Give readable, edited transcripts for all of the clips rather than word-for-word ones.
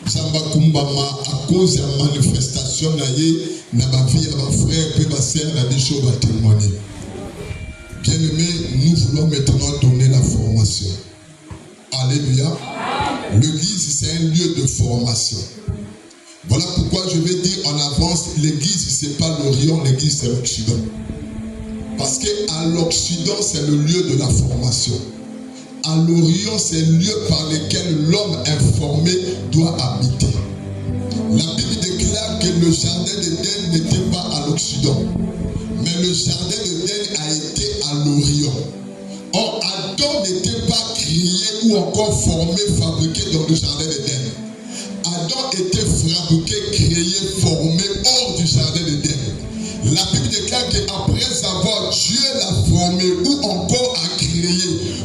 Samba kumbama à cause de la manifestation na ba vie ba frère et ba sœur na biso ba témoigner. Bien-aimés, nous voulons maintenant donner la formation. Alléluia. L'église, c'est un lieu de formation. Voilà pourquoi je vais dire en avance, l'église, c'est pas l'Orient, l'église, c'est l'Occident. Parce qu'à l'Occident, c'est le lieu de la formation. À l'Orient, c'est le lieu par lequel l'homme informé doit habiter. La Bible déclare que le jardin d'Éden n'était pas à l'Occident, mais le jardin d'Éden a été à l'Orient. Or, Adam n'était pas créé ou encore formé, fabriqué dans le jardin d'Éden. Adam était fabriqué, créé, formé hors du jardin d'Éden. La Bible déclare qu'après avoir Dieu l'a formé ou encore a créé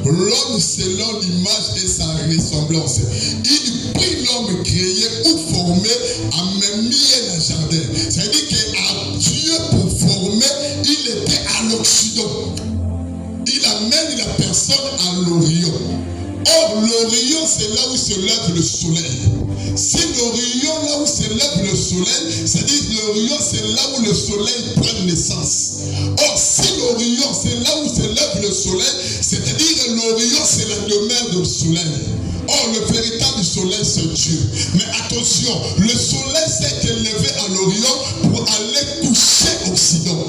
l'homme selon l'image et sa ressemblance. Il prit l'homme créé ou formé à même mis le jardin. C'est-à-dire qu'à Dieu pour former, il était à l'Occident. Il amène la personne à l'Orient. Or, l'Orient, c'est là où se lève le soleil. Si l'Orient, là où se lève le soleil, c'est-à-dire l'Orient, c'est là où le soleil prend naissance. Or, si l'Orient, c'est là où se lève le soleil, c'est-à-dire l'Orient, c'est la demeure du soleil. Or, le véritable soleil, c'est Dieu. Mais attention, le soleil s'est élevé à l'Orient pour aller coucher au Occident.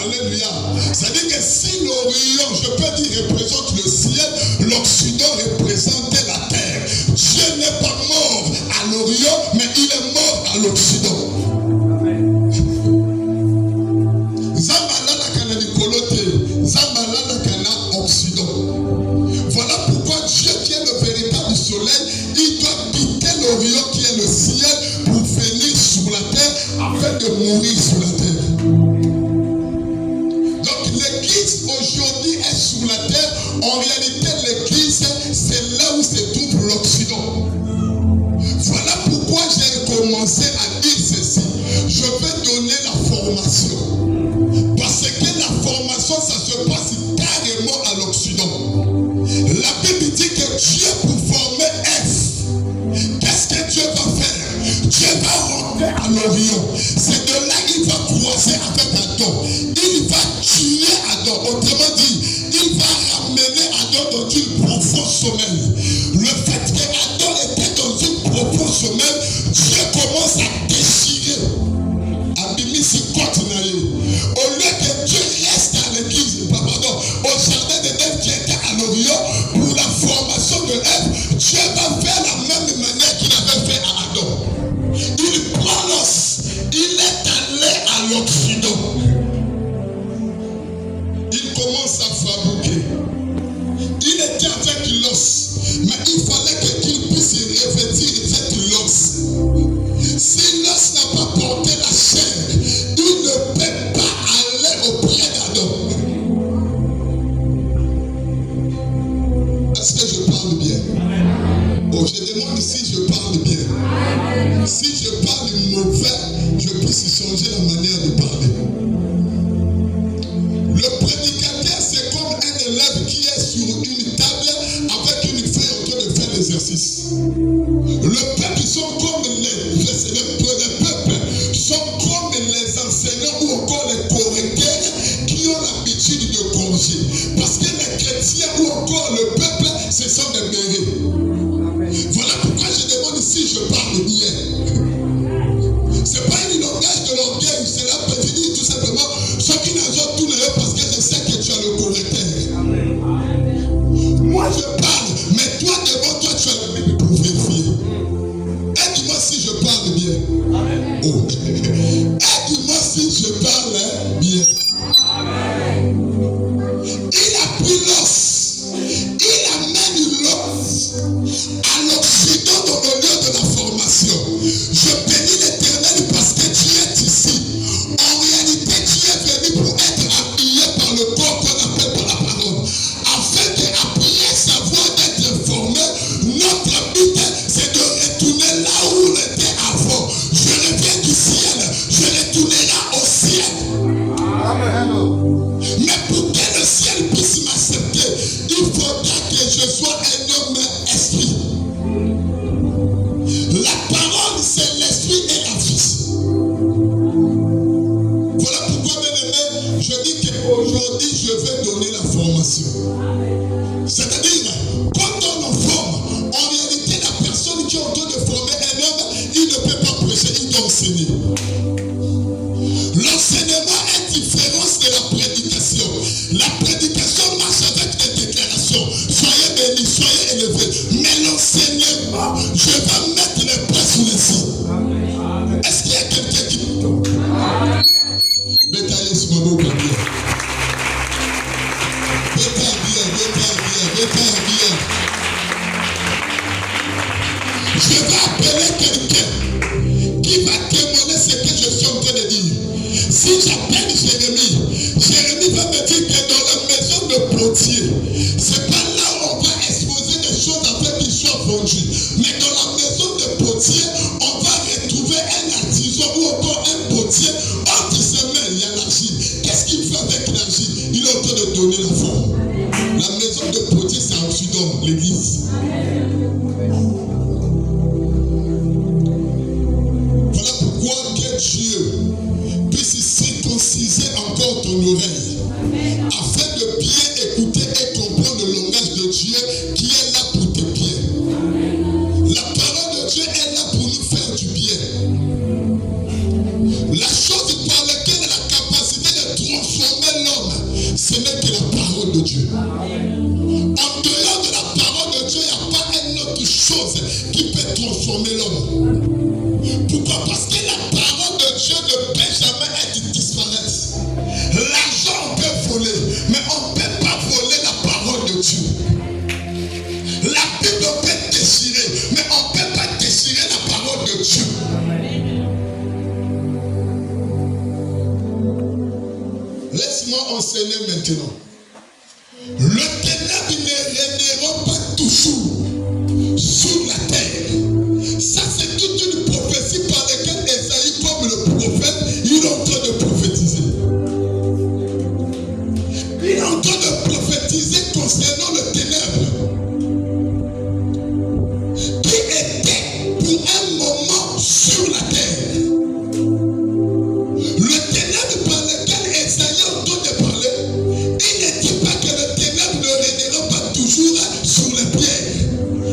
Alléluia. C'est-à-dire que si l'Orient, je peux dire, représente le ciel, l'Occident représentait la terre. Dieu n'est pas mort à l'Orient, mais il est mort à l'Occident. Voilà pourquoi Dieu qui est le véritable soleil, il doit quitter l'Orient qui est le ciel pour venir sur la terre afin de mourir sur la terre. L'église aujourd'hui est sur la terre. En réalité, l'église, c'est là où se trouve l'Occident. Voilà pourquoi j'ai commencé à dire ceci. Je vais donner la formation. Parce que la formation, ça se passe carrément à l'Occident. La Bible dit que Dieu, pour former Ève, qu'est-ce que Dieu va faire? Dieu va rentrer à l'Orient. C'est de là qu'il va croiser avec Adam. Il va tuer Adam. Autrement dit, il va ramener Adam dans une profonde sommeil. Le fait que Adam était dans une profonde sommeil, Dieu commence à déchirer. Abimisi Kotinaye. Au lieu que Dieu reste à l'église, pardon, au jardin d'Éden qui était à l'Orient, pour la formation de Ève, Dieu va faire la même manière qu'il avait fait à Adam. Il prend l'os, il est allé à l'Occident. Il commence à fabriquer. Il était avec l'os, mais il fallait qu'il puisse revêtir cette l'os. Si l'os n'a pas porté la chair, il ne peut pas aller auprès d'Adam. Est-ce que je parle bien? Oh, je demande si je parle bien. Si je parle mauvais, je puisse changer la manière de parler. Le prédicateur, c'est comme un élève qui est sur une table avec une feuille en train de faire l'exercice. Le peuple sont comme les peuples sont comme les enseignants ou encore les correcteurs qui ont l'habitude de corriger. Parce que les chrétiens ou encore le peuple, ce sont des bérets. Voilà pourquoi je demande si je parle bien. Ce n'est pas une langage de l'orgueil, c'est là que je dis tout simplement ceux qui n'ont tout le parce que je sais que tu as le correcteur. Moi je parle, mais toi devant toi tu as le même pour vérifier. Aide-moi si je parle bien. Oh. Aide-moi si je parle bien. Il a pris l'os. Il amène l'os à l'Occident dans le lieu de la formation. Je bénis l'Éternel parce que tu es ici. En réalité, tu es venu pour être appuyé par le corps qu'on appelle par la parole. Afin qu'après savoir enseigner. L'enseignement est différent de la prédication. La prédication marche avec des déclarations. Soyez bénis, soyez élevés. Mais l'enseignement, je vais mettre les pieds sous les signes. Est-ce qu'il y a quelqu'un qui peut? Mettez ce mot bien. Mettez bien. Je vais appeler quelqu'un qui va témoigner ce que je suis en train de dire. Si j'appelle Jérémie, Jérémie va me dire que dans la maison de potier, c'est pas là où on va exposer des choses afin qu'ils soient vendus. Mais dans la maison de potier, on va retrouver un artisan ou encore un potier. Entre ses mains, il y a l'argile. Qu'est-ce qu'il fait avec l'argile? Il est en train de donner la forme. La maison de potier, c'est en Soudan, l'église. Voilà pourquoi que Dieu puisse circonciser encore ton oreille, afin de bien écouter et comprendre le langage de Dieu qui est là pour tes pieds. La parole de Dieu est là pour nous faire du bien. La chose par laquelle elle a la capacité de transformer l'homme, ce n'est que la parole de Dieu. En dehors de la parole de Dieu, il n'y a pas une autre chose qui peut transformer l'homme. Pourquoi? Parce que la parole de Dieu ne peut jamais être disparaître. L'argent, on peut voler, mais on ne peut pas voler la parole de Dieu. La Bible peut déchirer, mais on ne peut pas déchirer la parole de Dieu. Laisse-moi enseigner maintenant. Le ténèbre ne régnera pas toujours sur la terre. Ça, c'est toute une prophétie par laquelle Esaïe, comme le prophète, il est en train de prophétiser. Il est en train de prophétiser concernant le ténèbre qui était pour un moment sur la terre. Le ténèbre par lequel Esaïe est en train de parler, il ne dit pas que le ténèbre ne régnera pas toujours sur les pierres,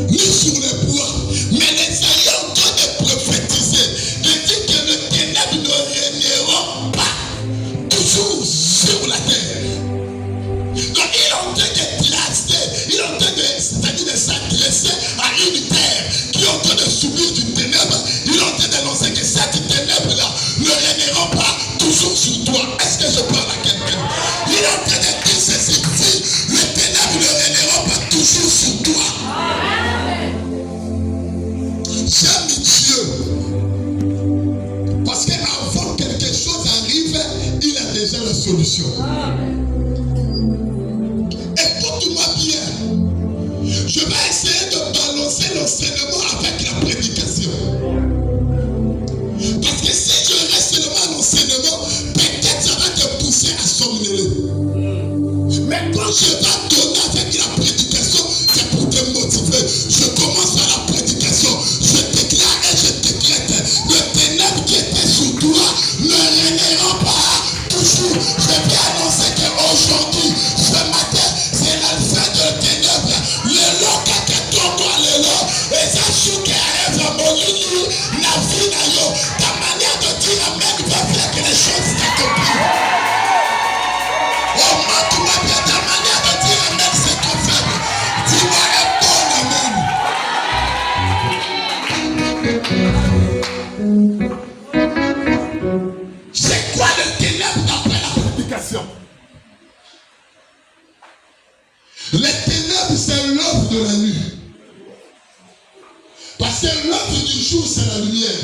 ni sur les bois. Mais Esaïe est en train de prophétiser. Il dit que le ténèbre ne régnera pas toujours sur la terre. Donc il est en train de placer, il est en train de s'adresser à une terre qui est en train de subir du ténèbre. Il est en train d'annoncer que cette ténèbre-là ne régnera pas toujours sur toi. Est-ce que je parle à quelqu'un? Il est en train de dire ceci. Le ténèbre ne régnera pas toujours sur toi. J'aime Dieu. Parce qu'avant que quelque chose arrive, il a déjà la solution. Écoute-moi bien. Je vais essayer de balancer l'enseignement avec la prédication. Parce que si je reste seulement à l'enseignement, peut-être ça va te pousser à somnoler. Mais quand je vais donner avec la prédication, c'est pour te motiver. Je commence par la prédication. Je déclare et je décrète. Le ténèbre qui était sous toi ne régnera pas toujours. Je vais annoncer qu'aujourd'hui, ce matin, c'est la fin de ténèbres. Le long que toi, le long, et ça chouque à Eva, mon lieu, la vie n'a yo. Ta manière de dire amen va faire que les choses s'accomplissent. Oh, ma tout va bien, ta manière de dire amen, c'est ton faible. Dis-moi un bon amen. C'est quoi le ténèbre d'après la prédication? Les ténèbres, c'est l'œuvre de la nuit. Parce que l'œuvre du jour, c'est la lumière.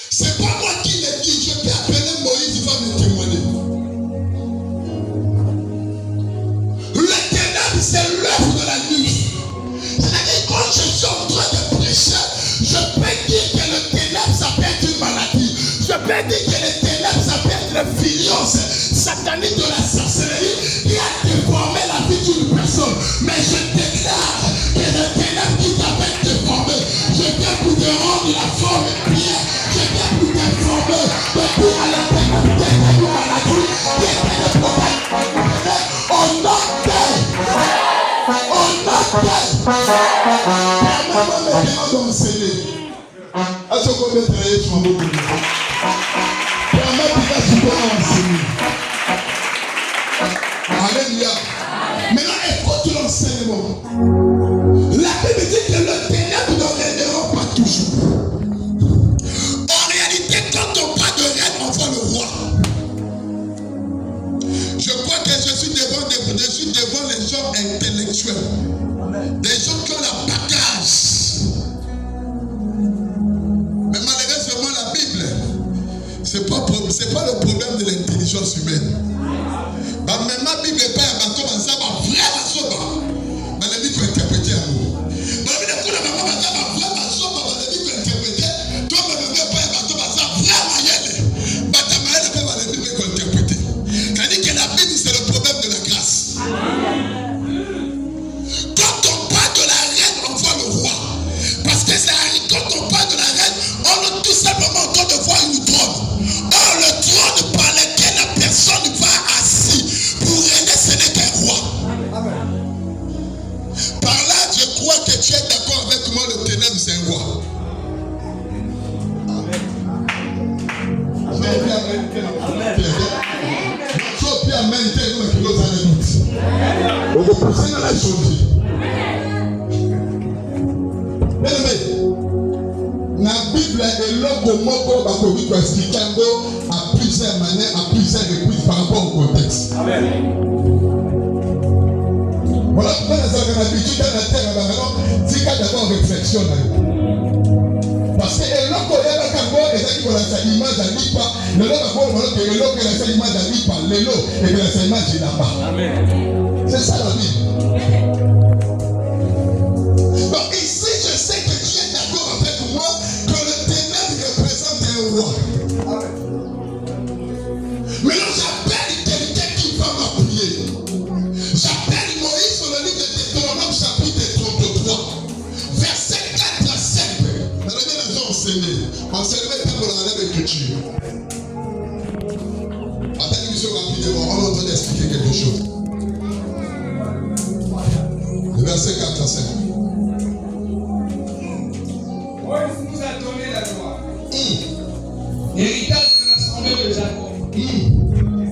C'est pas moi qui l'ai dit. Je peux appeler Moïse, il va me témoigner. Les ténèbres, c'est l'œuvre de la nuit. C'est-à-dire, quand je suis en train de prêcher, je peux dire que le ténèbre, ça peut être une maladie. Je peux dire que le ténèbre, ça peut être l'influence satanique de la sorcellerie qui a déformé la vie d'une personne. Mais je déclare que le ténèbre qui t'avait déformé, je viens pour te rendre la forme bien. Je viens pour t'informer de tout à la ténèbre qui était une maladie, qui était le problème. On notait. Permets-moi maintenant d'enseigner. À ce qu'on met travailler sur mon bout. Permettre qu'il a souvent enseigné. Alléluia. Maintenant, écoute l'enseignement. La Bible dit que le ténèbre ne règnera pas toujours. En réalité, quand on parle de règne, on voit le roi. Je crois que je suis devant les gens intellectuels. Des gens qui ont la bagage. Mais malheureusement, la Bible, c'est pas le problème de l'intelligence humaine. Même ma Bible n'est pas un bateau, mais ça va vraiment soba. Mais la Bible peut interpréter un mot. Mais la Bible est pas un vraiment soba, mais la Bible peut interpréter. Toi, même pas un bateau, mais ça vraiment y aller. Mais ta mère ne peut pas la Bible peut interpréter. C'est-à-dire que la Bible, c'est le problème de la grâce. Quand on parle de la reine, on voit le roi. Parce que quand on parle de la reine, on a tout simplement en train de voir une trône. Or, le trône par lequel la personne va assis pour régner, ce n'est qu'un roi. Par là, je crois que tu es d'accord avec moi, le ténèbre, c'est un roi. La Bible est l'homme moko bakoki ko expliquer à plusieurs manières, à plusieurs reprises par rapport au contexte. Amen. Voilà pourquoi nous avons l'habitude dans la terre maintenant, c'est d'abord réflexion. Parce que l'homme qui est là quand et ça qui va la image à l'IPA, le lot que l'homme qui est la image à l'IPA, le lot et la image là-bas. Amen. C'est ça la Bible. Donc ici, je sais que tu es d'accord avec moi que le ténèbre représente un roi. Maintenant, j'appelle quelqu'un qui va m'appuyer. J'appelle Moïse sur le livre de Deutéronome, chapitre 33, verset 4 à 5. Alors, il y a des gens enseignés. Enseignement est pour la même écriture. Attendez, monsieur, rapidement, on est en train d'expliquer quelque chose. Le verset 4 à 5. Moïse nous a donné la loi. Héritage de l'assemblée de Jacob. Qui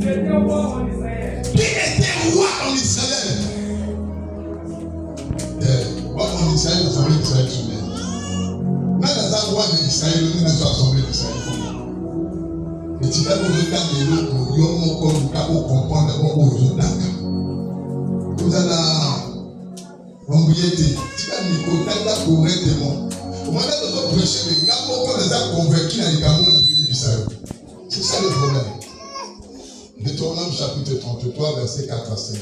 était roi en Israël. Qui était roi en Israël? Roi en Israël, l'assemblée d'Israël soumise. Même les rois d'Israël, nous n'avons pas l'assemblée d'Israël. Et tu vas vous regarder l'autre, nous allons comprendre d'abord où nous allons. Nous allons embriéter. Tu vas nous contacter correctement. Au moment où nous allons prêcher, les gars, pourquoi les a convaincus dans les Cameroun d'Israël? C'est ça le problème. Deutéronome chapitre 33, verset 4 à 5.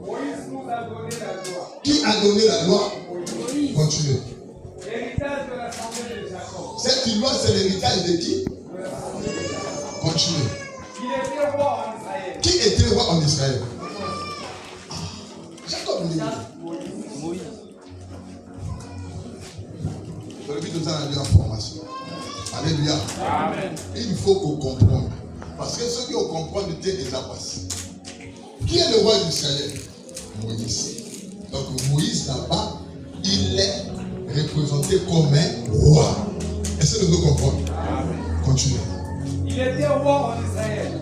Moïse nous a donné la loi. Qui a donné la loi? Moïse. Continuez. L'héritage de l'assemblée de Jacob. Cette loi, c'est l'héritage de qui? De l'assemblée de Jacob. Continuez. Qui était roi en Israël. Qui était roi en Israël? Jacob. Moïse. Aujourd'hui, nous allons aller en formation. Alléluia. Amen. Il faut qu'on comprenne. Parce que ceux qui ont compris, Dieu déjà passé. Qui est le roi d'Israël? Moïse. Donc Moïse là-bas, il est représenté comme un roi. Est-ce que nous comprenons? Continuez. Il était roi en Israël.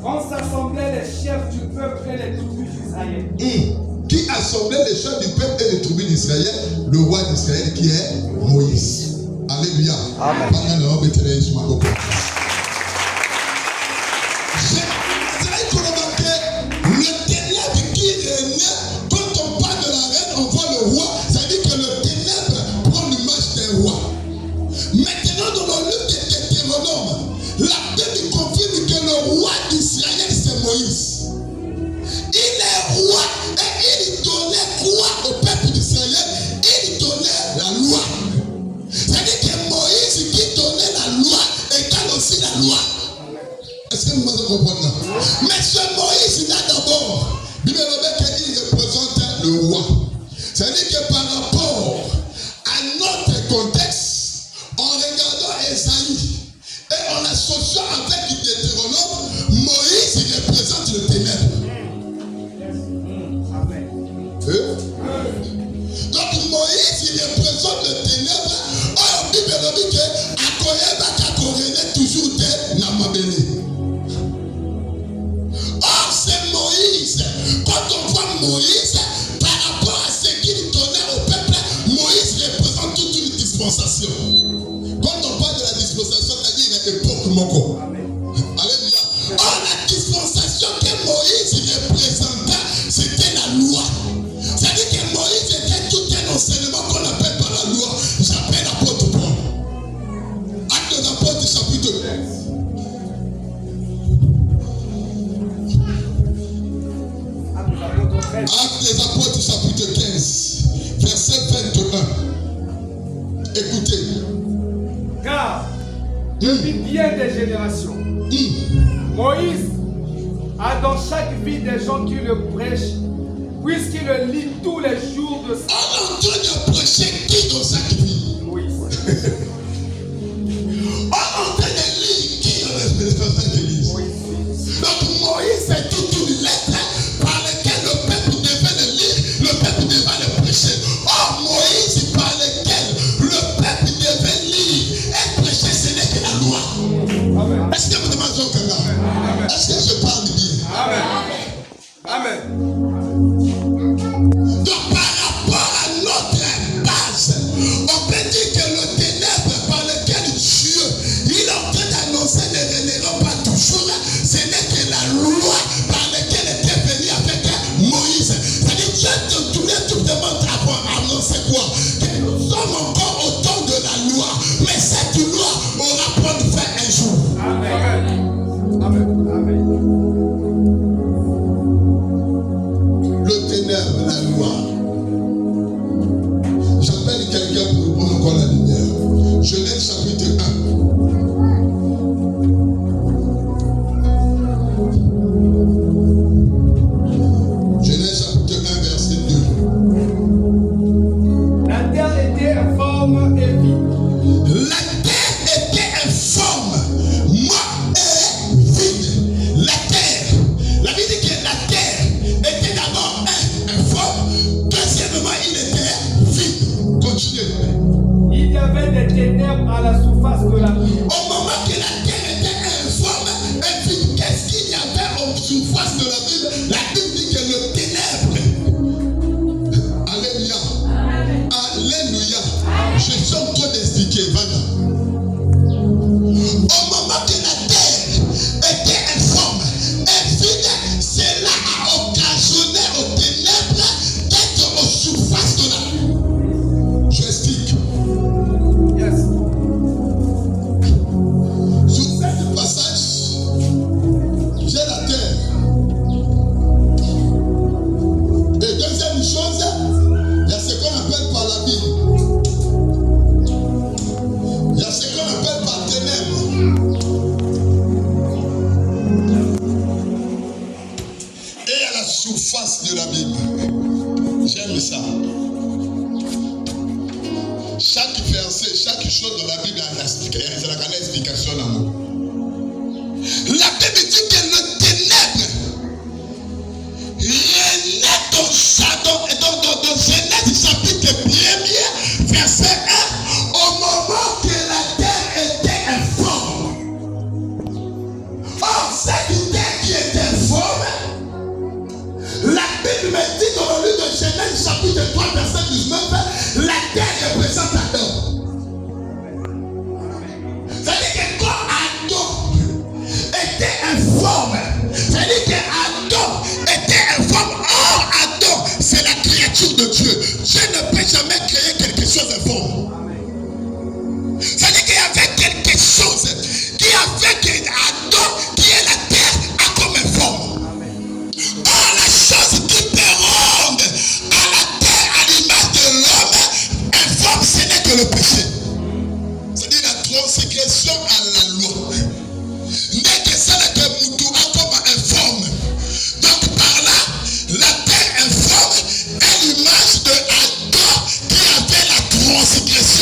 Quand s'assemblaient les chefs du peuple et les tribus d'Israël. Qui assemblait les chefs du peuple et les tribus d'Israël? Le roi d'Israël qui est Moïse. Alléluia. Amen. Le ténèbre qui régnait, quand on parle de la reine, on voit le roi, ça veut dire que le ténèbre prend l'image d'un roi. Maintenant, dans le livre de Deutéronome, la Bible confirme que le roi d'Israël, c'est Moïse. Il est roi et il donnait quoi au peuple d'Israël? Il donnait la loi. C'est-à-dire que Moïse qui donnait la loi égale aussi la loi. Est-ce que nous allons comprendre? Mais ce Moïse, là d'abord, il représente le roi. C'est-à-dire que par rapport à notre contexte, en regardant Esaïe et en associant avec Deutéronome, Moïse il représente le ténèbre. Donc Moïse Moïse, il représente le ténèbre. Oh, Bible dit que Akoyeba Kakorene toujours de Namabele. Or, c'est Moïse. Quand on voit Moïse, par rapport à ce qu'il donnait au peuple, Moïse représente toute une dispensation. Quand on parle de la dispensation, c'est-à-dire une époque moko. Alléluia. Or, la dispensation que Moïse représentait, c'était la loi. C'est-à-dire que Moïse était tout un enseignement qu'on appelle par la loi. J'appelle l'apôtre Paul. Actes des apôtres, chapitre 15. Actes des apôtres, chapitre 15, verset 21. Écoutez. Car, depuis bien des générations, Moïse a dans chaque vie des gens qui le prêchent, puisqu'il le lit tous les jours de sa vie. On est en train de prêcher qui dans chaque vie? Moïse. On est en train de lire qui dans chaque église? Donc Moïse c'est toute une lettre par laquelle le peuple devait le lire, le peuple devait le prêcher. Oh, Moïse par lequel le peuple devait lire et prêcher, ce n'est que la loi. Amen. Est-ce que vous demandez au Kanga? Est-ce que je parle bien? Amen. Amen. Donc par rapport à notre base, on peut dire que le ténèbre par lequel Dieu il est en train d'annoncer ne relève pas toujours, ce n'est que la loi par laquelle était venu avec Moïse. C'est-à-dire Dieu te tournait tout le monde à annoncer quoi? Que nous sommes encore au temps de la loi, mais cette loi aura point de fin un jour. Amen. Amen. Amen. Le ténèbre, la loi. J'appelle quelqu'un pour prendre encore la lumière. Genèse chapitre 1. Genèse chapitre 1, verset 2. La terre était informe et vide. La terre était informe, morte et vide. La terre, la Bible dit que la terre était d'abord informe, deuxièmement il était vide. Continuez. Il y avait des ténèbres à la surface de la mer. Au moment que la terre était informe et vide, qu'est-ce qu'il y avait en surface de la Bible? La Bible dit que le ténèbre. Alléluia. Alléluia. Je suis en train d'expliquer, Vana. Au moment que la terre était informe et vide, cela a occasionné aux ténèbres d'être en surface de la Bible. Je explique. Yes. Sur ce passage, j'ai la terre. Et deuxième chose, il y a ce qu'on appelle par la Bible. Il y a ce qu'on appelle par ténèbres. Et il y a la surface de la Bible. J'aime ça. Chaque verset, chaque chose dans la Bible a une explication d'amour. La Bible dit que le ténèbre renaît dans Genèse chapitre 1, verset 1, au moment que la terre était informe. Or, cette terre qui était informe, la Bible me dit dans le livre de Genèse chapitre 3, verset 19, la terre représente Adam. C'est-à-dire que quand Adam était informe, c'est-à-dire que Adam était informe. Or, Adam, c'est la créature de Dieu. Dieu ne peut jamais créer quelque chose d'informe. C'est-à-dire qu'il y avait quelque chose qui a fait que Adam, qui est la terre, a comme informe. Or, la chose qui peut rendre à la terre, à l'image de l'homme, informe, ce n'est que le péché. C'est-à-dire la transgression à la loi. N'est que celle que Moutou a comme informe. Donc par là, la terre informe est l'image de Adam qui avait la transgression.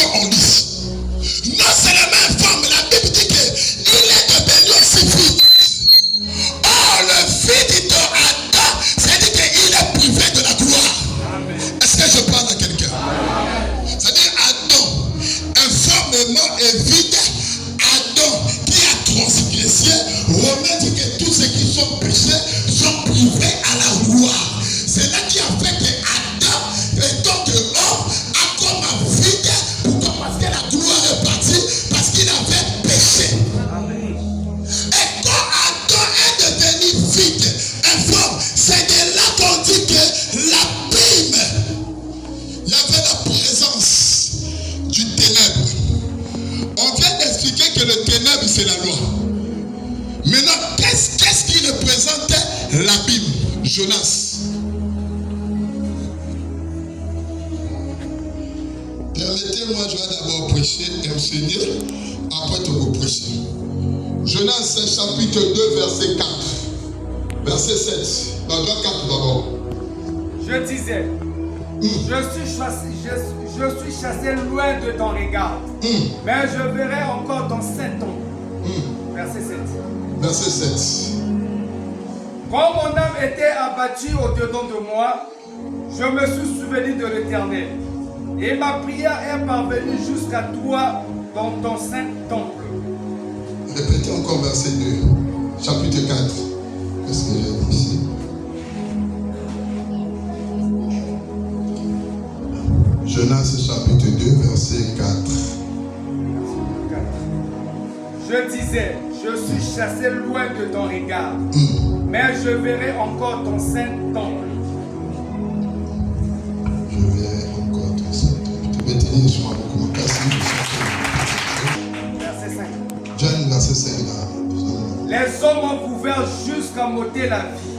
la présence du ténèbre. On vient d'expliquer que le ténèbre, c'est la loi. Maintenant, qu'est-ce qui représentait l'abîme? Jonas. Permettez-moi, je vais d'abord prêcher et enseigner, après tu vas prêcher. Jonas chapitre 2, verset 4. Verset 7. Dans 4 d'abord. Je disais, je suis chassé loin de ton regard, mais je verrai encore ton saint tombe. Verset 7. Verset 7. Quand mon âme était abattue au-dedans de moi, je me suis souvenu de l'Éternel. Et ma prière est parvenue jusqu'à toi dans ton saint temple. Répétez encore verset 2. Chapitre 4. Qu'est-ce que j'ai dit ici? Jonas chapitre 2, verset 4. Je disais, je suis chassé loin de ton regard, mais je verrai encore ton saint temple. Je verrai encore ton saint temple. Tu peux tenir sur moi comment casser. Verset 5. Jean, verset 5 là. Les hommes ont ouvert jusqu'à m'ôter la vie.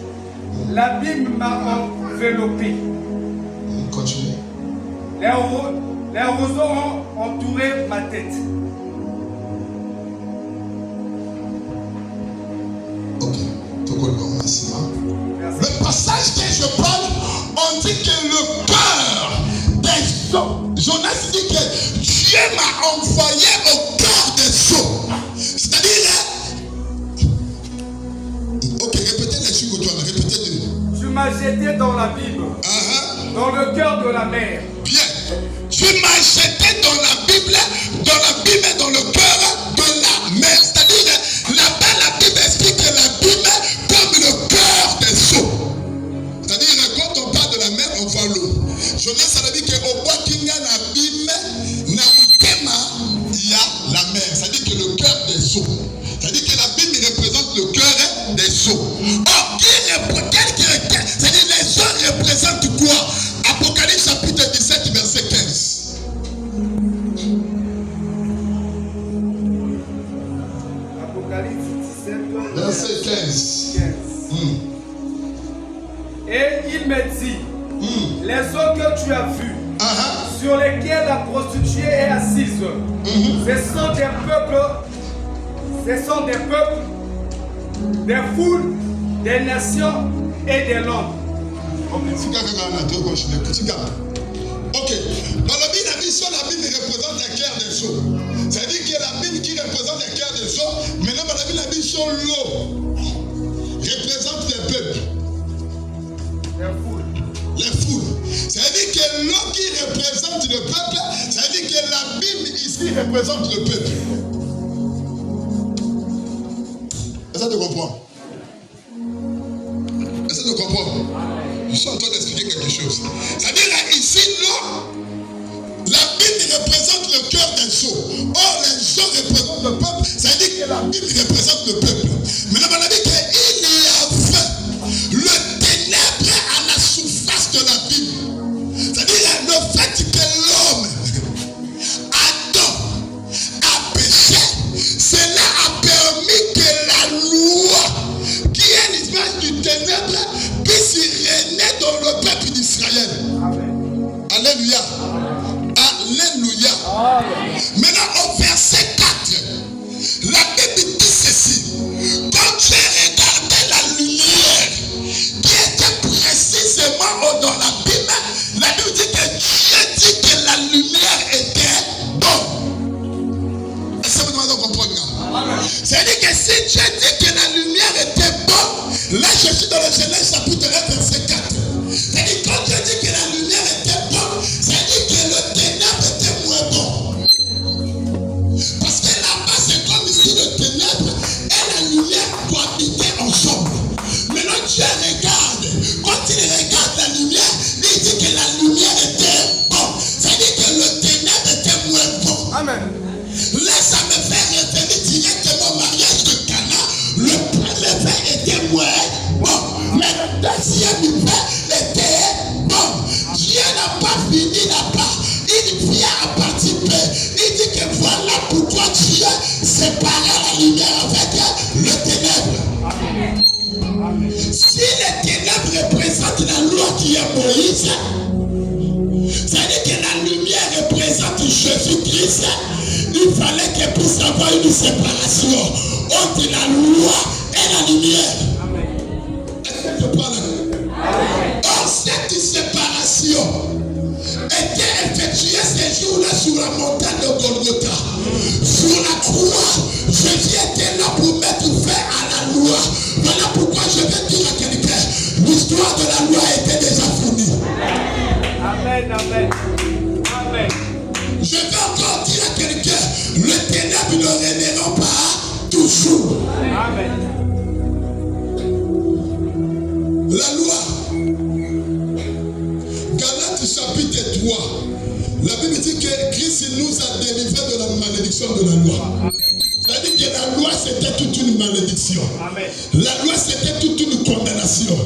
L'abîme m'a enveloppé. Continue. Les roseaux ont entouré ma tête. Ok. Le passage que je parle, on dit que le cœur des eaux. Jonas dit que Dieu m'a envoyé au cœur des eaux. C'est-à-dire, ok, répétez les trucs autour, répétez-le. Tu m'as jeté dans l'abîme, dans le cœur de la mer. Bien. Tu m'as jeté dans la Bible et dans le cœur de la mer. C'est-à-dire, là-bas, la Bible explique que l'abîme comme le cœur des eaux. C'est-à-dire, quand on parle de la mer, on voit l'eau. Jonas, ça veut dire qu'au bois qu'il y a l'abîme, il y a la mer. C'est-à-dire que le cœur des eaux. C'est-à-dire que l'abîme représente le cœur des eaux. Or, c'est-à-dire les eaux représentent quoi? Apocalypse chapitre 17, verset 15. Apocalypse 17, Verset 15. Et il me dit, les eaux que tu as vues, sur lesquelles la prostituée est assise, ce sont des peuples, des foules, des nations et des langues. Ok. Dans la Bible, la Bible représente le cœur des eaux. C'est-à-dire que la Bible qui représente le cœur des eaux, maintenant dans la Bible, l'eau représente les peuples. Les foules. C'est-à-dire que l'eau qui représente le peuple, c'est-à-dire que la Bible ici représente le peuple. Est-ce que tu comprends? Est-ce que tu comprends? Je suis en train d'expliquer quelque chose. C'est-à-dire ici, l'eau, la Bible représente le cœur des eaux. Or, les eaux représentent le peuple. C'est-à-dire que la Bible représente le peuple. Mais on a dit qu'il y avait le ténèbre à la surface de la Bible. C'est-à-dire le fait que l'homme, Adam, a péché, cela a permis que la loi, qui est l'image du ténèbre, puisse régner dans le peuple d'Israël. Alléluia. Alléluia. Maintenant au verset 4, la Bible dit ceci. Quand tu regardais la lumière qui était précisément dans la Bible, la Bible dit que Dieu dit que la lumière était bonne. Est-ce que vous devez comprendre? C'est-à-dire que si Dieu dit que la lumière était bonne, là je suis dans le Genèse chapitre 1 verset 4. C'est-à-dire quand Dieu dit que la lumière était bonne, c'est-à-dire que le ténèbre était moins bon. Parce que là-bas c'est comme ici le ténèbre et la lumière cohabitaient ensemble. Maintenant Dieu regarde, quand il regarde la lumière, il dit que la lumière était bonne. C'est-à-dire que le ténèbre était moins bon. Amen. Laisse-moi faire revenir directement au mariage de Cana. Le premier verre était moins bon, mais le deuxième verre était bon. Dieu n'a pas fini là-bas. fallait qu'il puisse y avoir une séparation entre la loi et la lumière. Est-ce que je parle? Or, cette séparation était effectuée ces jours-là sur la montagne de Golgotha. Sur la croix, Jésus était là pour mettre fin à la loi. Voilà pourquoi je vais dire à quelqu'un, l'histoire de la loi était déjà finie. Amen, amen, amen. Je vais encore dire à quelqu'un, le ténèbre ne régneront pas toujours. Amen. La loi. Galates chapitre 3. La Bible dit que Christ nous a délivrés de la malédiction de la loi. C'est-à-dire que la loi c'était toute une malédiction. Amen. La loi c'était toute une condamnation.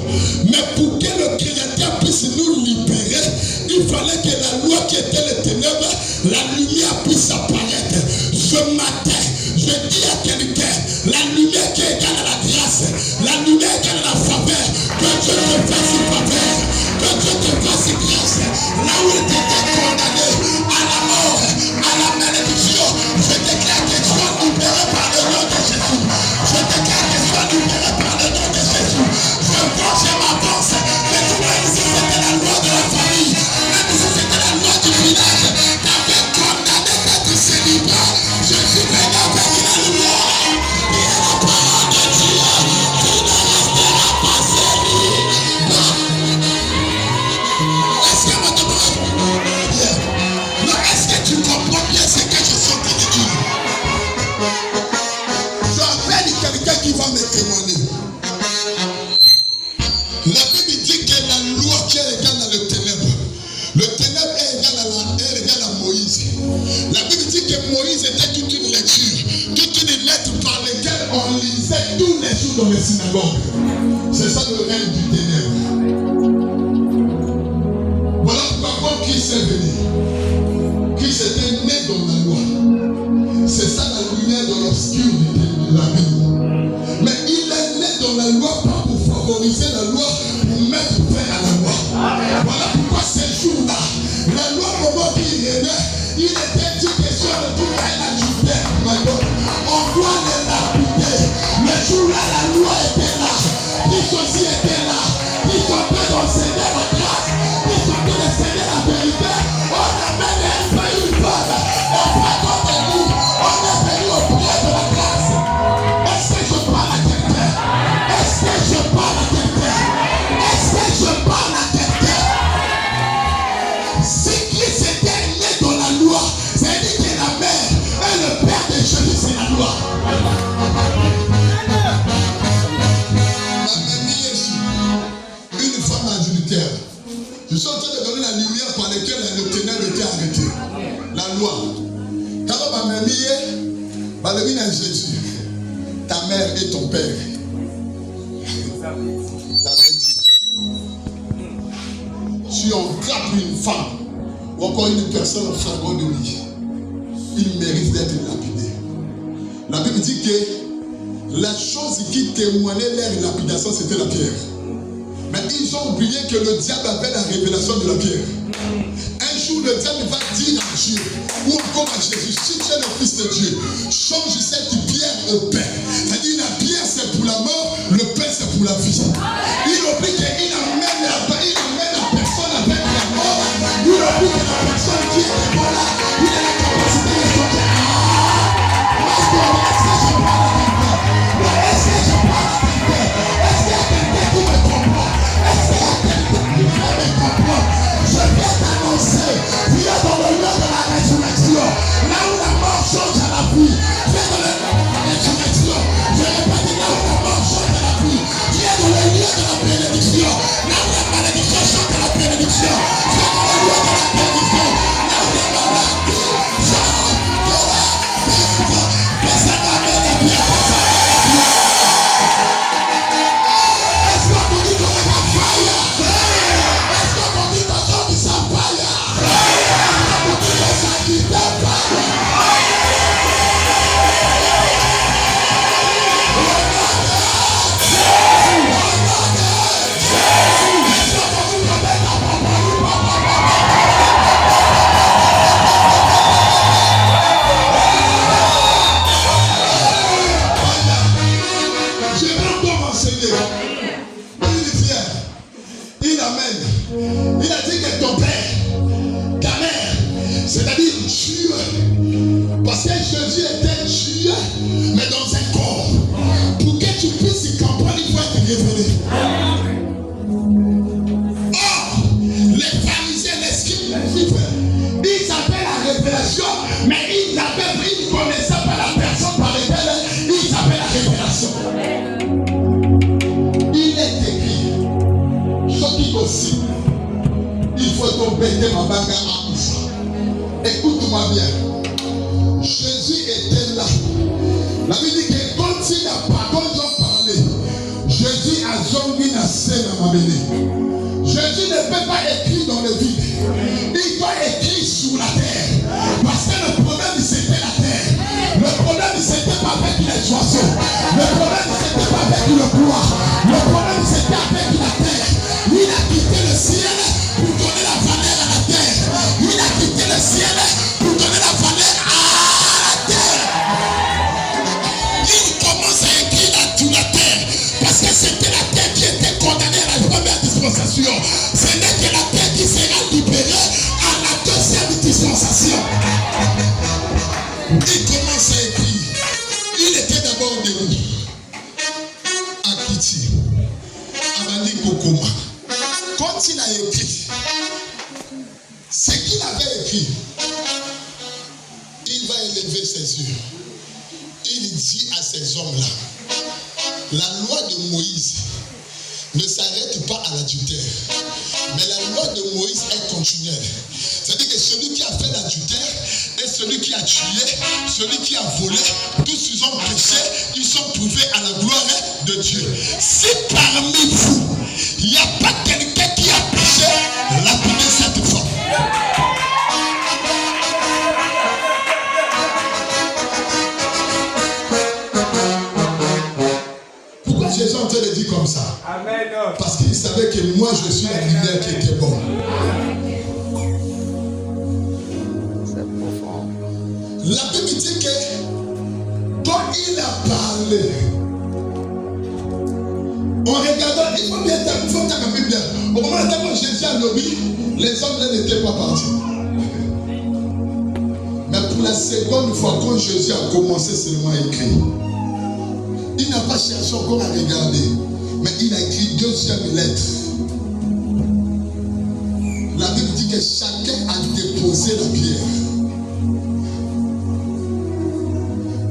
Mais pour que le Créateur puisse nous libérer, il fallait que la loi qui était les ténèbres, la lumière puisse apparaître. Ce matin, je dis à quelqu'un, la lumière qui est égale à la grâce, la lumière qui est égale à la faveur, que Dieu te fasse faveur, que Dieu te fasse grâce. Là où il était condamné à la mort, à la malédiction, je déclare que tu sois libéré par le nom de Jésus. Je déclare que tu sois libéré par le nom de Jésus. Je vois, je m'avance, mais tu vois ici c'était la loi de la famille, même si c'était la loi du village, t'avais condamné d'être célibat. Je suis venu avec la lumière, et la parole de Dieu, qui ne restera pas célibat. Est-ce que votre non, est-ce que tu comprends bien ce que je suis en train de dire? J'appelle quelqu'un qui va me témoigner. La Bible dit que la loi qui est égale à le ténèbre est égal à Moïse. La Bible dit que Moïse était toute une lecture, toute une lettre par laquelle on lisait tous les jours dans les synagogues. C'est ça le règne du ténèbre. Voilà pourquoi Christ est venu. Christ était né dans la loi. C'est ça la lumière de l'obscurité de la vie. Mais il est né dans la loi pas pour favoriser la loi, pour mettre fin à la loi. Voilà pourquoi ces jours-là, la loi au moment qu'il est né, il était dit que sur le tout à la Judée. On doit les lapider. Le jour-là, la loi était là. Christ aussi était là. Christ en train d'enseigner la grâce. Christ en train d'enseigner la vérité. On amène un pays une femme. Et pas contre nous. On est venu auprès de la grâce. Est-ce que je parle à quelqu'un? Est-ce que je parle à quelqu'un? Est-ce que je parle à quelqu'un? Si Christ était né dans la loi, c'est dit que la mère et le père de Jésus, c'est la loi. Une femme adultère. Je suis en train de donner la lumière par laquelle le ténèbre était arrêté. La loi. Quand ma mamie est Jésus, ta mère et ton père. Si on frappe une femme ou encore une personne en flagrant de lit, il mérite d'être lapidé. La Bible dit que la chose qui témoignait leur lapidation, c'était la pierre. Mais ils ont oublié que le diable avait la révélation de la pierre. Un jour, le diable va dire à Dieu, ou encore à Jésus, si tu es le Fils de Dieu, change cette pierre au pain. C'est-à-dire, la pierre c'est pour la mort, le pain c'est pour la vie. Il oublie qu'il amène la personne avec la mort. Il oublie que la personne qui est là, il a la capacité de changer. Est-ce que je parle à quelqu'un? Est-ce que je parle à quelqu'un? Est-ce qu'il y a quelqu'un qui me comprend? Est-ce qu'il y a quelqu'un qui veut me comprendre? Je viens t'annoncer, tu es dans le lieu de la résurrection. Là où la mort change à la vie, tu es dans le lieu de la résurrection. Je répète, là où la mort change à la vie, tu es dans le lieu de Parce que Jésus était Dieu, mais dans un corps. Pour que tu puisses y comprendre, il faut être révélé. Or, les pharisiens, les scribes, les juifs, ils avaient la révélation, mais ils ne connaissaient pas la personne par laquelle ils avaient la révélation. Il est écrit, ce qui aussi, il faut t'embêter ma bagarre à Oufa. Écoute-moi bien. Jésus était là. La Bible dit que quand il a parlé, Jésus a zongi na scène à m'amener. Jésus ne peut pas écrire dans le vide. Il doit écrire sur la terre. Parce que le problème c'était la terre. Le problème c'était pas avec les oiseaux. Le problème c'était pas avec le bois. Le problème c'était avec la terre. Il a quitté le ciel pour donner la valeur à la terre. Il a quitté le ciel pour donner la valeur à la terre. Il commence à écrire sur la terre. Parce que c'était la terre qui était condamnée à la première dispensation. Ce n'est que la terre qui sera libérée à la deuxième dispensation. Il commence à écrire. Il était d'abord au début. Akiti. Amani Kokoma. Quand il a écrit, ce qu'il avait écrit, il va élever ses yeux. Il dit à ces hommes-là, la loi de Moïse ne s'arrête pas à l'adultère, mais la loi de Moïse est continuelle. C'est-à-dire que celui qui a fait l'adultère et celui qui a tué, celui qui a volé, tous ils ont péché, ils sont trouvés à la gloire de Dieu. Si parmi vous, il n'y a pas quelqu'un qui a péché, lapidez cette femme. Pourquoi Jésus en train de dire comme ça? Amen. Parce qu'il savait que moi je suis la lumière qui était bonne. La Bible dit que quand il a parlé, en regardant, il faut bien t'accompagner bien. Au moment où Jésus a lobby, les hommes n'étaient pas partis. Mais pour la seconde fois, quand Jésus a commencé seulement à écrire, il n'a pas cherché encore à regarder, mais il a écrit deuxième lettre. La Bible dit que chacun a déposé la pierre.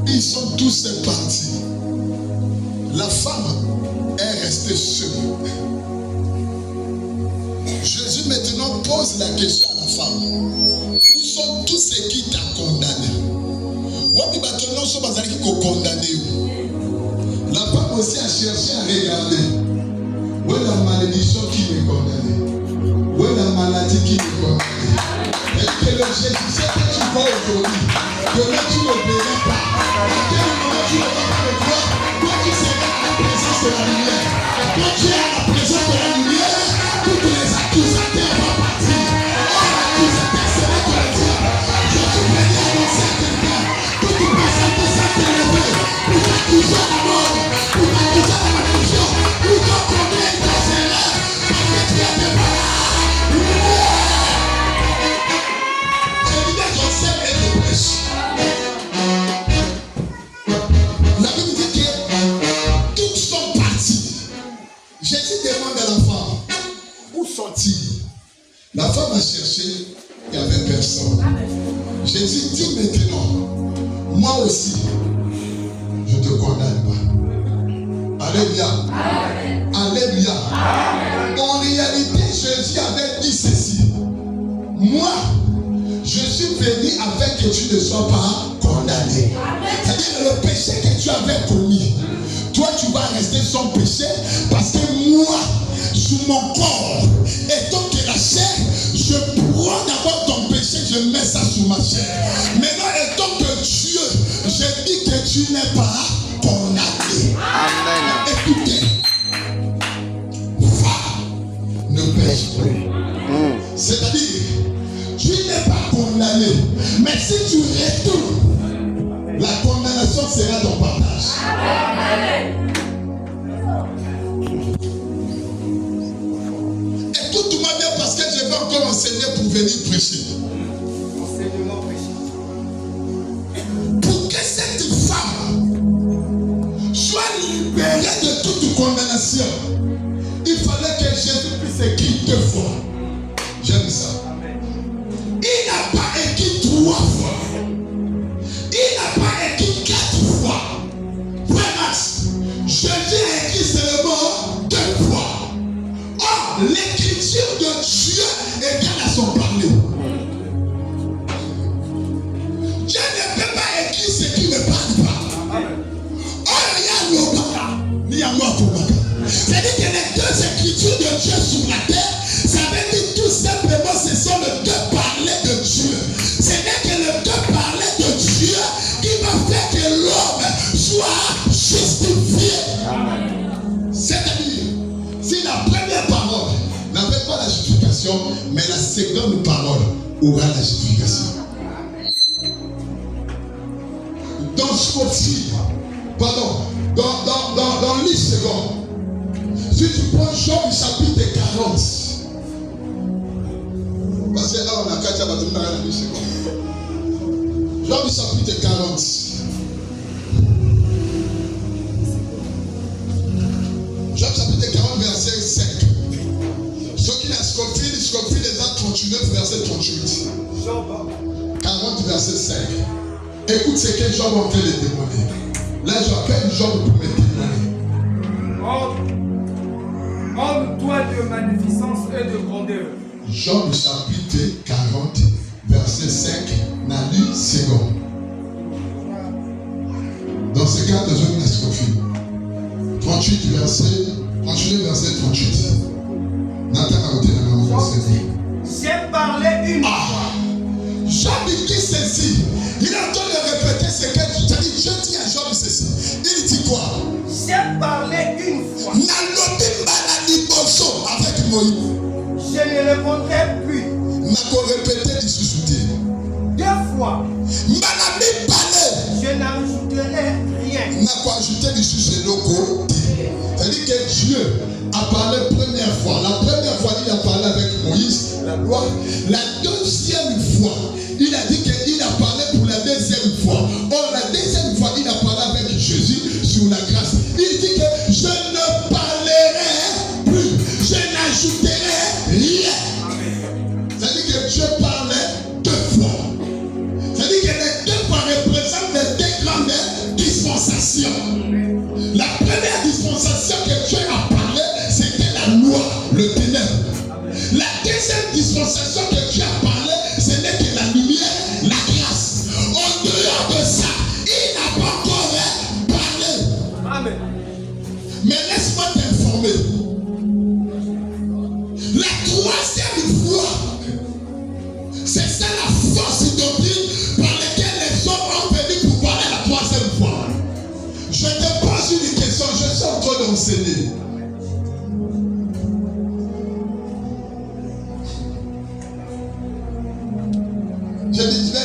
Ils sont tous partis. La femme est restée seule. Jésus maintenant pose la question à la femme. Où sont tous ceux qui t'ont condamné? La femme aussi a cherché à regarder. Où est la malédiction qui me condamne? Où est la maladie qui me condamne? Et que le Jésus, c'est que tu vois aujourd'hui, demain tu ne verras pas. À quel moment tu ne vas pas le voir? Toi tu seras à la présence de la lumière. Quand tu es à la présence de la lumière, tous les accusateurs vont partir. Or l'accusateur sera que le diable. Je te prie d'annoncer à quelqu'un que tu passes à tout ça t'élever pour t'accuser à la mort, pour t'accuser à la malédiction, pour te condamner dans ses rêves, parce que tu es préparé. Je disais j'enseigne et je prêche. La Bible dit que tous sont partis. Jésus demande à la femme, où sont-ils? La femme a cherché, il n'y avait personne. Jésus dit maintenant, moi aussi, je ne te condamne pas. Alléluia. Alléluia. En réalité, Jésus avait dit ceci. Moi, je suis venu afin que tu ne sois pas condamné. C'est-à-dire le péché que tu avais commis, toi tu vas rester sans péché parce que moi, sous mon corps, étant que la chair, je prends d'abord ton péché, je mets ça sous ma chair. Maintenant, étant que Dieu, je dis que tu n'es pas condamné. Amen. Écoutez, va, ne pêche plus. C'est-à-dire, tu n'es pas condamné. Mais si tu retournes, la condamnation sera ton partage. Écoute-moi bien parce que je vais encore enseigner pour venir prêcher. Enseignement prêché. rien de toute condamnation, il fallait que Jésus puisse écrire 2 fois. J'aime ça. Il n'a pas écrit 3 fois. Il n'a pas écrit 4 fois. Jésus a écrit seulement 2 fois. Or, l'écriture de Dieu égale à son parler. Dieu ne peut pas écrire ce qui ne parle pas. Or, il y a l'Obaka, il y a l'Obaka. C'est-à-dire que les 2 écritures de Dieu sur la terre, ça veut dire tout simplement ce sont les 2 parlers de Dieu. Ce n'est que les 2 parlers de Dieu qui va faire que l'homme soit justifié. C'est-à-dire, si la première parole n'avait pas la justification, mais la seconde parole aura la justification. Dans ce côté, pardon, dans 10 secondes, si tu prends Job chapitre 40, parce que là on a 4 chapitres dans 10 secondes. Job chapitre 40. Job chapitre 40, verset 5. Ceux qui n'ont scopé les actes 39, verset 38. Job 40, verset 5. Écoute ce que Job est en train de témoigner. Là, j'appelle Job pour me témoigner. Rends-toi de magnificence et de grandeur. Job chapitre 40, verset 5, dans 10 secondes. Dans ce cas, de Job n'a scopé. 38 verset 38. Nathan a ôté la main verset. J'ai parlé une fois. Job dit ceci. Il est en train de répéter ce que tu as dit. Je dis à Job ceci. Il dit quoi? J'ai parlé une fois. Avec Moïse. Je ne répondrai plus. N'a répété du sous-souté. 2 fois. Je je n'ajouterai rien. N'a pas ajouté du sujet loco. C'est-à-dire que Dieu a parlé première fois. La première fois, il a parlé avec Moïse, la loi. La deuxième fois, il a dit qu'il a parlé pour la deuxième fois. Or, la deuxième fois, il a parlé avec Jésus sur la grâce. Il dit que je ne parlerai plus. Je n'ajouterai rien. C'est-à-dire que Dieu parlait 2 fois. C'est-à-dire que les 2 fois représentent les 2 grandes dispensations. La première dispensation que Dieu a parlé, c'était la loi, le ténèbre. La deuxième dispensation que Dieu a parlé, ce n'est que la lumière, la grâce. En dehors de ça, il n'a pas encore parlé. Amen. Mais laisse-moi t'informer. La 3e fois, c'est ça la force doctrine par laquelle les hommes ont venu pour parler la 3e fois. Je te pose une question, je suis en train d'enseigner.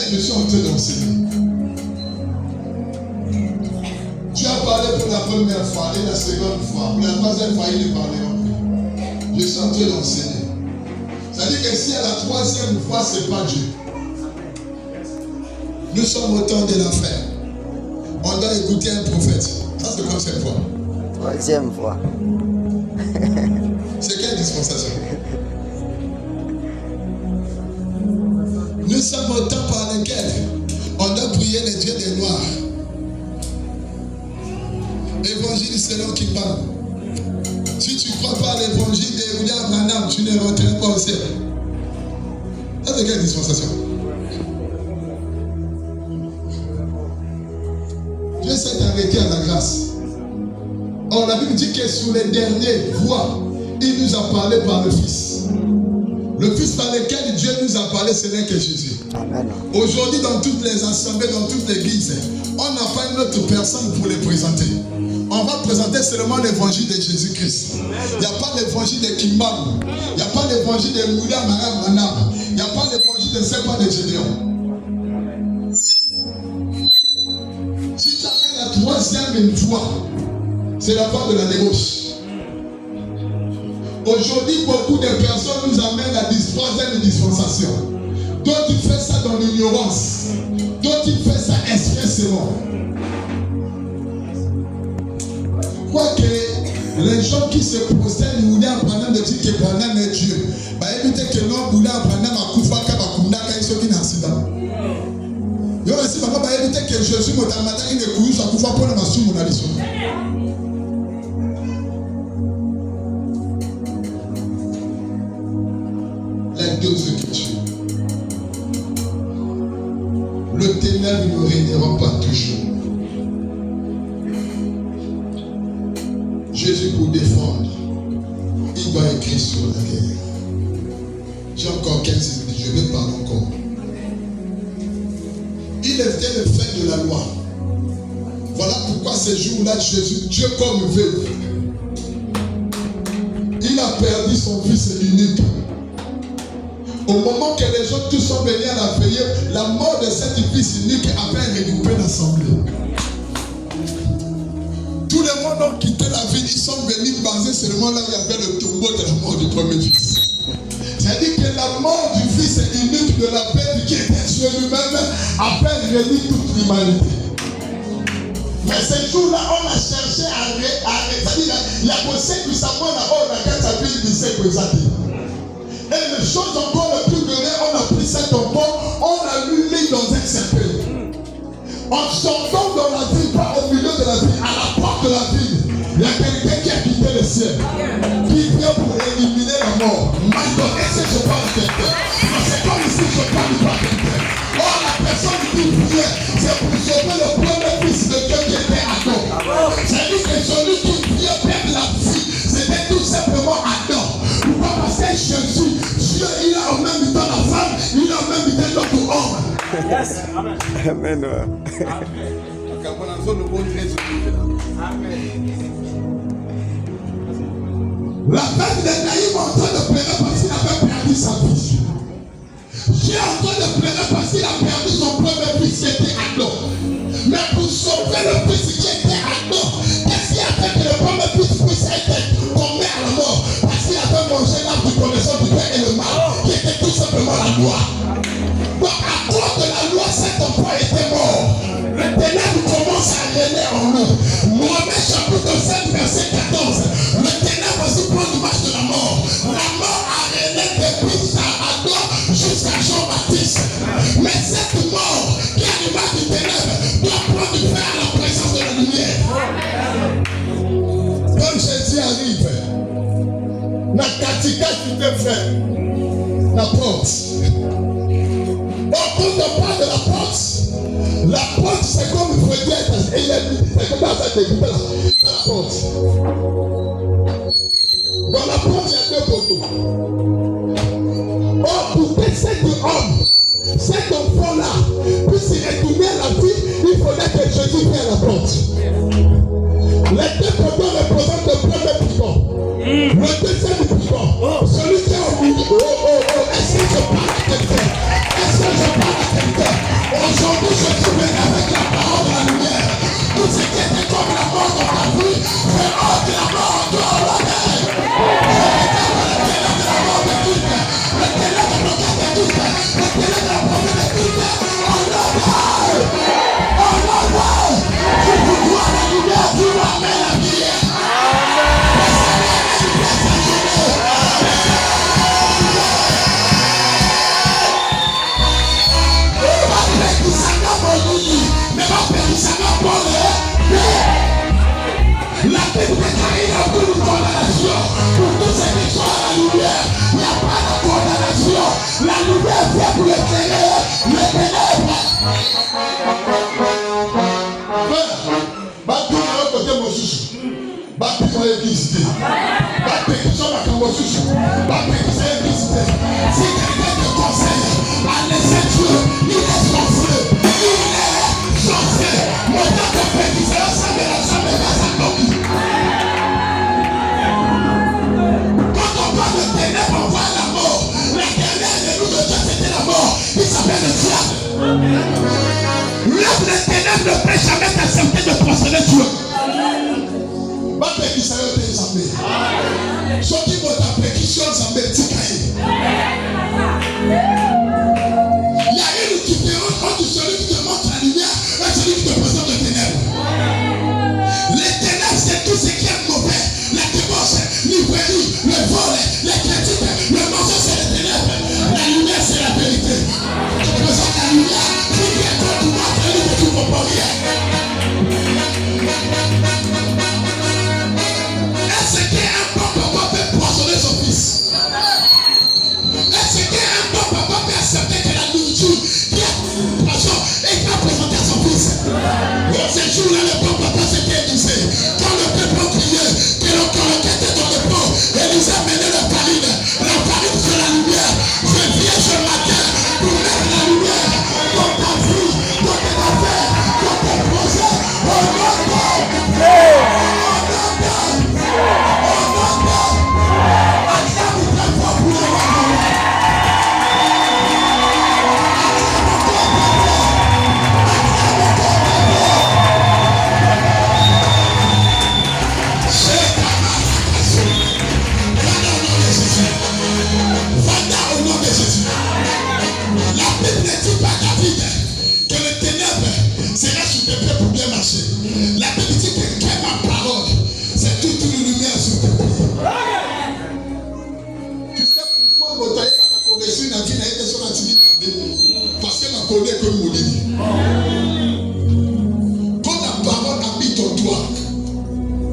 Je suis en train d'enseigner. Tu as parlé pour la première fois et la seconde fois. Pour la 3e fois, il ne parlera plus. Je suis en train d'enseigner. C'est-à-dire que si à la 3e fois, ce n'est pas Dieu. Nous sommes au temps de l'enfer. On doit écouter un prophète. Ça, c'est comme cette fois. 3e fois. C'est quelle dispensation? Nous sommes au temps par lequel on doit prier les dieux des Noirs. Évangile selon qui parle. Si tu ne crois pas à l'évangile de William Branham, tu ne rentreras pas au ciel. Ça, c'est quelle dispensation? Dieu s'est arrêté à la grâce. Or, la Bible dit que sur les derniers voies, il nous a parlé par le Fils. Le Fils par lequel Dieu nous a parlé, ce n'est que Jésus. Amen. Aujourd'hui, dans toutes les assemblées, dans toutes les églises, on n'a pas une autre personne pour les présenter. On va présenter seulement l'évangile de Jésus-Christ. Il n'y a pas l'évangile de Kimbam. Il n'y a pas l'évangile de Moulia Maram. Il n'y a pas l'évangile de Sepa de Gédéon. Si tu as la 3e fois, c'est la part de la débauche. Aujourd'hui, beaucoup de personnes nous amènent à la 3e dispensation. D'autres font ça dans l'ignorance. D'autres font ça expressément. pourquoi que les gens qui se prosternent, ils apprennent de dire que Branham est Dieu. Bah, évitez que l'on voulait apprendre à Koufa Kabakunda quand ils sont en accident. Yo aussi, papa, bah, évitez que Jésus me damate une couche à Koufa pour la massue mon addition. Les deux Écritures. Le ténèbre ne régnera pas toujours. Jésus pour défendre, il doit écrire sur la guerre. J'ai encore 15 minutes, je vais parler encore. Il était le fait de la loi. Voilà pourquoi ces jours-là, Jésus, Dieu comme veut, il a perdu son fils unique. Au moment que les gens tous sont venus à la veillée, la mort de cet fils unique avait regroupé l'assemblée. Tout le monde a quitté la ville, ils sont venus baser seulement là où il y avait le tombeau de la mort du premier fils. C'est-à-dire que la mort du fils unique de la bête qui était sur lui-même a fait réunir toute l'humanité. Mais ce jour-là, on a cherché à arrêter. C'est-à-dire il y a possible que ça mort on a gagné sa ville du siècle. Et les choses encore le plus grandes, on a pris cet tombeau, on a mis dans un cercueil. En sortant dans la ville, pas au milieu de la ville, à la porte de la ville, il y a quelqu'un qui a quitté le ciel, qui vient pour éliminer la mort. Maintenant, est-ce que je parle de quelqu'un? Non, c'est comme ici, je parle de quelqu'un. Or, la personne qui vient, c'est pour sauver le premier fils de Dieu qui était Adam. C'est-à-dire que celui qui vient perdre la vie, c'était tout simplement Adam. Pourquoi? Parce que Jésus, Dieu, il a en même temps la femme, il a en même temps l'autre homme. Yes. Amen. Amen. Amen. La femme de Naïm est en train de pleurer parce qu'il avait perdu sa vie. Dieu est en train de pleurer parce qu'il a perdu son premier fils qui était Adam. Mais pour sauver le fils qui était Adam, qu'est-ce qui a fait que le premier fils puisse être tombé à la mort? Parce qu'il avait mangé l'arbre du connaissance du bien et le mal, qui était tout simplement la loi. Donc à cause de la loi, cet enfant était mort. Le ténèbre commence à régner en nous. Mohamed chapitre 7 verset 14. Le ténèbre aussi prend l'image de la mort. La mort a régné depuis Adam jusqu'à Jean-Baptiste. Mais cette mort qui a l'image du ténèbre doit prendre fin à la présence de la lumière. Comme Jésus arrive, la katika qui te fait la porte. Quand on parle de la porte c'est comme il faut dire, c'est comme ça que tu la porte. Dans la porte, il y a deux poteaux. Or, pour que cet homme, cet enfant-là, puisse retourner à la vie, il faudrait que Jésus vienne à la porte. Les deux poteaux représentent le premier piquant. Le deuxième piquant, celui qui est au milieu. Est-ce que je parle à quelqu'un? Est-ce que je parle à quelqu'un? Aujourd'hui, je te mets avec la parole de la lumière. Tout ce qui était comme la mort dans ta vie, c'est hors de la mort de la terre. Le ténèbre de la mort de tout, le ténèbre de la mort de tout, le ténèbre de la mort de tout, on l'envoie. Tu vous dois la lumière, tu m'amènes la vie. La Bible déclare il n'y a plus de condamnation pour tous ceux qui sont à la lumière. Il n'y a pas de condamnation. La lumière vient pour éclairer les ténèbres. Baptême à côté de mon chouchou. Baptême à l'église. Baptême sur la cambo chouchou. Baptême sur l'église. Si quelqu'un te conseille à laisser Dieu, il est sorcier. Il est sorcier. Mon temps de fait, il sera jamais la jamais dans sa copie. Quand on parle de ténèbres, on voit la mort. La dernière de nous de Dieu, c'était la mort. Il s'appelle le diable. L'homme des ténèbres ne peut jamais t'accepter de procéder Dieu. Baptême qui s'est été examiné. Ceux qui vont t'appliquer Zambé Tikaï. Il y a une différence entre celui qui te montre la lumière et celui qui te présente les ténèbres. Les ténèbres, c'est tout ce qui est jours-là, le bon papa s'était Élisée. Quand le peuple criait, que le corps était dans le pot, Élisée amenait la farine sur la lumière. Je viens ce matin pour mettre la lumière dans ta vie, dans tes affaires, dans tes projets. Au nom de la Bible dit que ma parole, c'est toute une lumière sur tes pieds. Tu sais pourquoi l'autre a reçu une vie n'a sur la timide? Parce que ma colère est comme Moulini. Quand la parole habite en toi,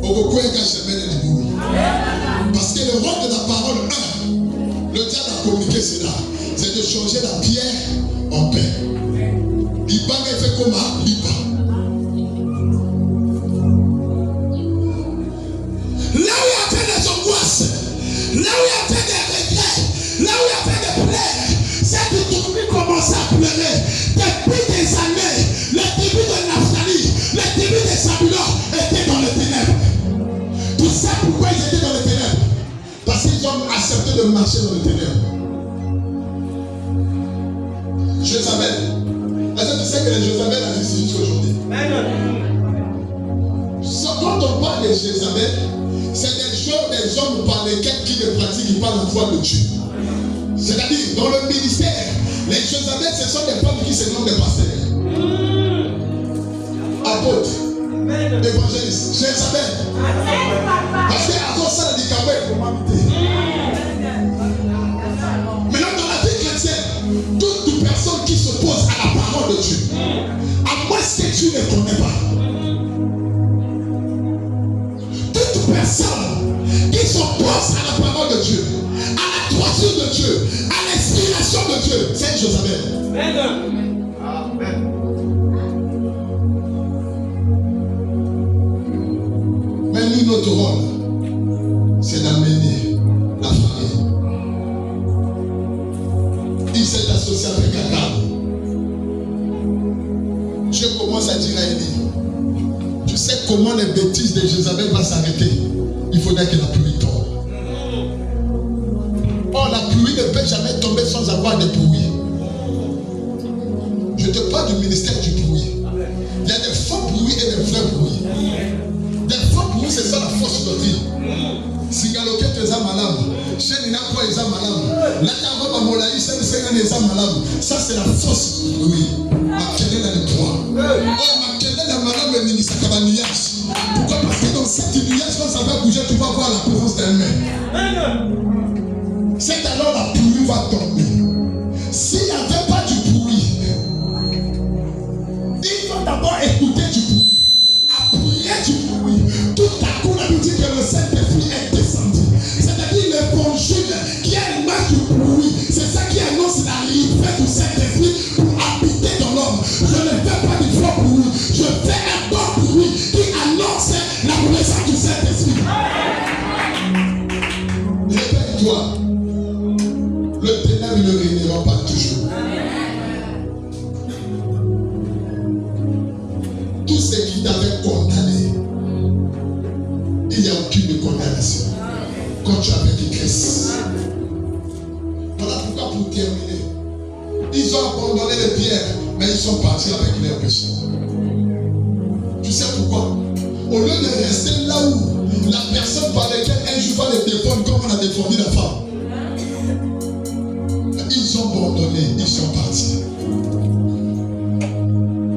on va courir qu'à chemin de l'ébouille. Parce que le rôle de la parole, le diable a communiqué cela, c'est de changer la pierre en pain. L'Iba fait comme un Liba. Là où il y a fait des regrets, là où il y a fait des plaies, cette tribu commence à pleurer. Depuis des années, les tribus de Naphtali, les tribus de Zabulon étaient dans les ténèbres. Tu sais pourquoi ils étaient dans les ténèbres? Parce qu'ils ont accepté de marcher dans les ténèbres. Jézabel. Est-ce que tu sais que les Jézabel existent jusqu'à aujourd'hui? Quand on parle de Jézabel, c'est des hommes par lesquels qui ne pratiquent, qui parlent la foi de Dieu. C'est-à-dire, dans le ministère, les Jézabel, ce sont des femmes qui se nomment des pasteurs. Apôtres, évangélistes, Jézabel. Parce qu'avant ça, les handicapés, il faut m'habiter. Maintenant, dans la vie chrétienne, toute personne qui s'oppose à la parole de Dieu, à moins que tu ne connais pas, toute personne qui s'oppose à la parole de Dieu, à la droiture de Dieu, à l'inspiration de Dieu, c'est Jézabel. Amen. Mais nous, notre rôle, c'est d'amener la famille. Il s'est associé avec Akab. Je commence à dire à Élie, tu sais comment les bêtises de Jézabel vont s'arrêter? Il faudrait que la pluie tombe. Or, la pluie ne peut jamais tomber sans avoir des bruits. Je te parle du ministère du bruit. Il y a des faux bruits et des vrais bruits. Des faux bruits, c'est ça la fausse doctrine. Si galoquet tu es malade, chez Nina quoi est malade, là tu as un molaï, c'est malade. Ça c'est la fausse bruit. Ma quelle est la droit. Oh, ma quelle est la malade, le ministère Kabanias. Pourquoi? Parce que dans cette nuage, quand ça va bouger, tu vas voir la présence d'elle-même. C'est alors la pluie va tomber. S'il n'y avait pas du bruit, il faut d'abord écouter du bruit. Après du bruit, tout à coup, la nous dit que le Saint-Esprit est descendu. C'est-à-dire le conjugue qui est l'image du bruit. C'est ça qui annonce la liberté du Saint-Esprit pour habiter dans l'homme. Je ne fais pas du faux bruit, je fais un bon bruit qui annonce la présence du Saint-Esprit. Réveille-toi. Le ténèbre ne régnera pas toujours. Tout ce qui t'avait condamné, il n'y a aucune condamnation. Quand tu es avec Christ. Voilà pourquoi, pour terminer, ils ont abandonné les pierres, mais ils sont partis avec leurs péchés. Tu sais pourquoi? Au lieu de rester là où la personne par laquelle un jour va les défendre comme on a défendu la femme, ils ont abandonné, ils sont partis.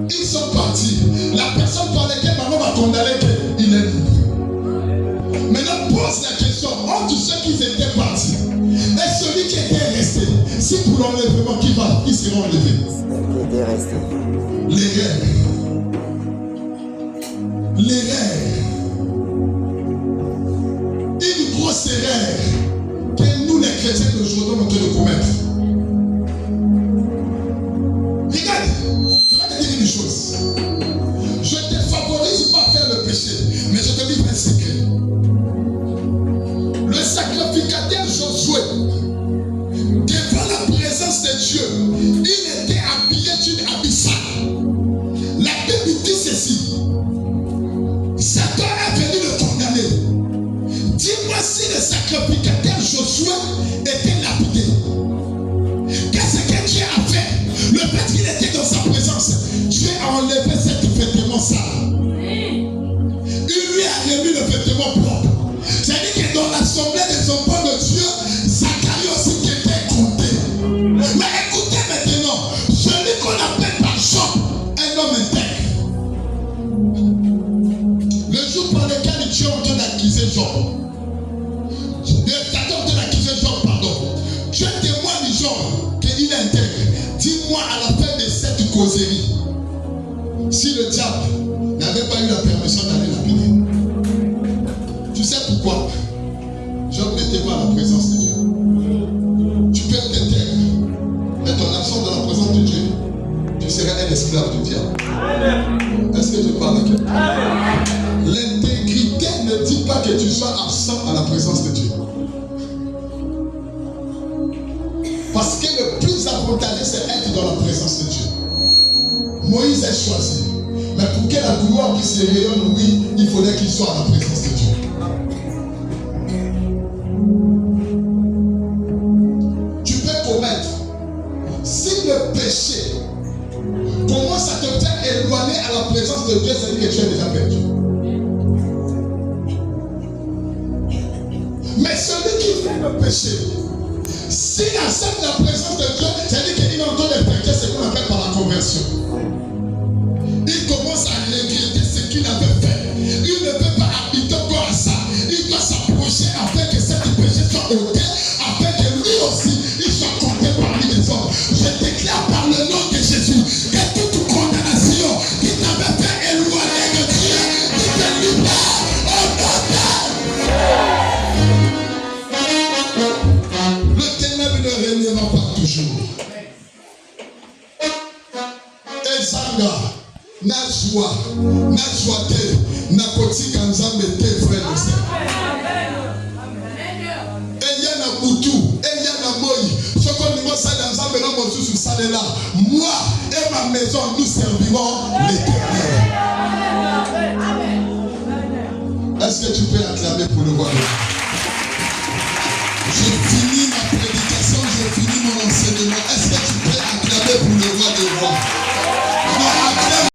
Ils sont partis. La personne par laquelle maman va condamner, il est libre. Maintenant, pose la question, entre ceux qui étaient partis et celui qui était resté, si pour l'enlèvement qui sera enlevé? Qui était resté. Les rêves. Les rêves. Une grosse erreur que nous les chrétiens d'aujourd'hui sommes en train de commettre. Regarde, je vais te dire une chose. Je te favorise fait qu'il était dans sa présence, Dieu a enlevé cet vêtement sale. Il lui a remis le vêtement propre. C'est-à-dire que dans l'assemblée des enfants de Dieu, Zacharie aussi qui était compté. Mais écoutez maintenant, celui qu'on appelle par Job, un homme intègre. Le jour par lequel Dieu est en train d'accuser Job, Dieu témoigne Job qu'il est intègre. Dis-moi à la fin de cette causerie, si le diable n'avait pas eu la permission d'aller lapider. Tu sais pourquoi? Job n'était pas à la présence de Dieu. Tu peux être intègre, mais ton absence dans la présence de Dieu, tu seras un esclave du diable. Est-ce que je parle à quelqu'un? L'intégrité ne dit pas que tu sois absent à la présence de Dieu. Parce que le plus avantageux, c'est être dans la présence de Dieu. Moïse est choisi. Mais pour que la gloire puisse rayonner, oui, il faudrait qu'il soit à la présence de Dieu. Tu peux commettre. Si le péché commence à te faire éloigner à la présence de Dieu, c'est-à-dire que tu es déjà perdu. Mais celui qui fait le péché, s'il accepte la présence de Dieu, c'est-à-dire qu'il est en train de prêcher ce qu'on appelle par la conversion. Il commence à regretter ce qu'il avait fait. Il ne peut pas habiter encore à ça. Il doit s'approcher afin que cet péché soit ôté, afin que lui aussi, il soit compté parmi les hommes. Je déclare par le nom de Jésus que toute condamnation qui t'avait fait éloigner de Dieu, qui te libère au nom de ne régnera pas toujours. Ezanga, na joie, na joie, na kotika nzambe te frère et sœur. Eya na butu, eya na moi. Ce qu'on nous ça dans nzambe na mosusu salela. Moi et ma maison nous servirons l'Éternel. Est-ce que tu peux acclamer pour le voir? J'ai fini ma prédication, j'ai fini mon enseignement.